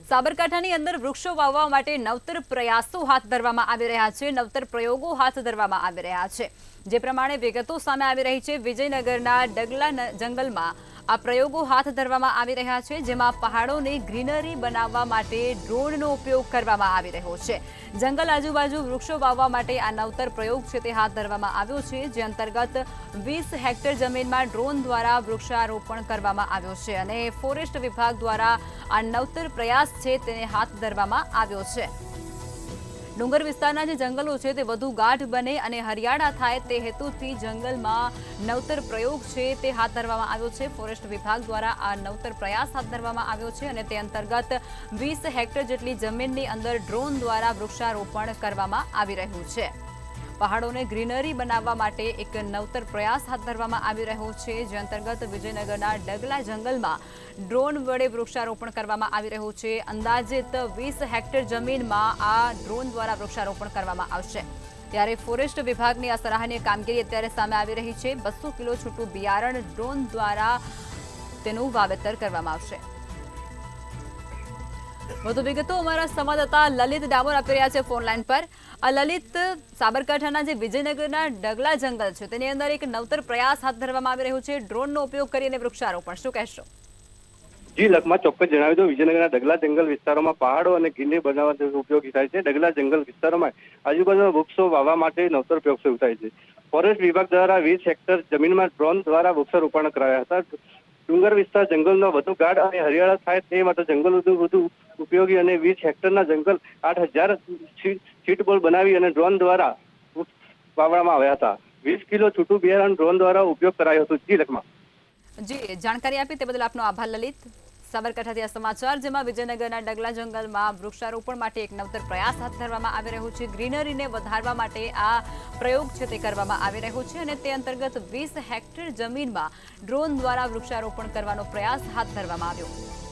સાબરકાંઠાની અંદર વૃક્ષો વાવવા માટે નવતર પ્રયાસો હાથ ધરવામાં આવી રહ્યા છે, નવતર પ્રયોગો હાથ ધરવામાં આવી રહ્યા છે। જે પ્રમાણે વિગતો સામે આવી રહી છે, વિજયનગરના ડગલા જંગલમાં આ પ્રયોગો હાથ ધરવામાં આવી રહ્યા છે, જેમાં પહાડોને ગ્રીનરી બનાવવા માટે ડ્રોનનો ઉપયોગ કરવામાં આવી રહ્યો છે। જંગલ આજુબાજુ વૃક્ષો વાવવા માટે આ નવતર પ્રયોગ છે તે હાથ ધરવામાં આવ્યો છે, જે અંતર્ગત 20 હેક્ટર જમીનમાં ડ્રોન દ્વારા વૃક્ષારોપણ કરવામાં આવ્યો છે અને ફોરેસ્ટ વિભાગ દ્વારા આ નવતર પ્રયાસ છે તેને હાથ ધરવામાં આવ્યો છે। ડુંગર વિસ્તારના જે જંગલો છે તે વધુ ગાઢ બને અને હરિયાળા થાય તે હેતુથી જંગલમાં નવતર પ્રયોગ છે તે હાથ ધરવામાં આવ્યો છે। ફોરેસ્ટ વિભાગ દ્વારા આ નવતર પ્રયાસ હાથ ધરવામાં આવ્યો છે અને તે અંતર્ગત 20 હેક્ટર જેટલી જમીનની અંદર ડ્રોન દ્વારા વૃક્ષારોપણ કરવામાં આવી રહ્યું છે। પહાડોને ગ્રીનરી બનાવવા માટે એક નવતર પ્રયાસ હાથ ધરવામાં આવી રહ્યો છે, જે અંતર્ગત વિજયનગરના ડગલા જંગલમાં ડ્રોન વડે વૃક્ષારોપણ કરવામાં આવી રહ્યું છે। અંદાજિત 20 હેક્ટર જમીનમાં આ ડ્રોન દ્વારા વૃક્ષારોપણ કરવામાં આવશે। ત્યારે ફોરેસ્ટ વિભાગની આ સરાહનીય કામગીરી અત્યારે સામે આવી રહી છે। 200 કિલો છૂટું બિયારણ ડ્રોન દ્વારા તેનું વાવેતર કરવામાં આવશે। વધુ વિગતો અમારા સંવાદદાતા લલિત ડામોર આપી રહ્યા છે ફોન લાઈન પર। લલિત, સાબરકાંઠાના જે વિજયનગરના ડગલા જંગલ છે તેની અંદર એક નવતર પ્રયાસ હાથ ધરવામાં આવી રહ્યો છે, ડ્રોનનો ઉપયોગ કરીને વૃક્ષારોપણ, શું કહેશો? જી લખમાં ચોક્કસ જણાવી દો, વિજયનગરના ડગલા જંગલ વિસ્તારોમાં પહાડો અને ગ્રીનરી બનાવવા ઉપયોગી થાય છે। ડગલા જંગલ વિસ્તારોમાં આજુબાજુના વૃક્ષો વાવવા માટે નવતર પ્રયોગ શરૂ થાય છે। ફોરેસ્ટ વિભાગ દ્વારા 20 હેક્ટર જમીનમાં ડ્રોન દ્વારા વૃક્ષારોપણ કરાયા હતા। ડુંગર વિસ્તાર જંગલનો વધુ ગાઢ અને હરિયાળા થાય તે માટે જંગલ વધુ ઉપયોગી અને 20 હેક્ટરના જંગલ 8000 સીટ બોલ બનાવી અને ડ્રોન દ્વારા વાવવામાં આવ્યા હતા। 20 કિલો છૂટું બિયારણ ડ્રોન દ્વારા ઉપયોગ કરાયો હતો। જી લખમાં જી જાણકારી આપી તે બદલ આપનો આભાર લલિત। સાબરકાંઠાથી આ સમાચાર, જેમાં વિજયનગરના ડગલા જંગલમાં વૃક્ષારોપણ માટે એક નવતર પ્રયાસ હાથ ધરવામાં આવી રહ્યો છે। ગ્રીનરીને વધારવા માટે આ પ્રયોગ છે તે કરવામાં આવી રહ્યો છે અને તે અંતર્ગત 20 હેક્ટર જમીનમાં ડ્રોન દ્વારા વૃક્ષારોપણ કરવાનો પ્રયાસ હાથ ધરવામાં આવ્યો।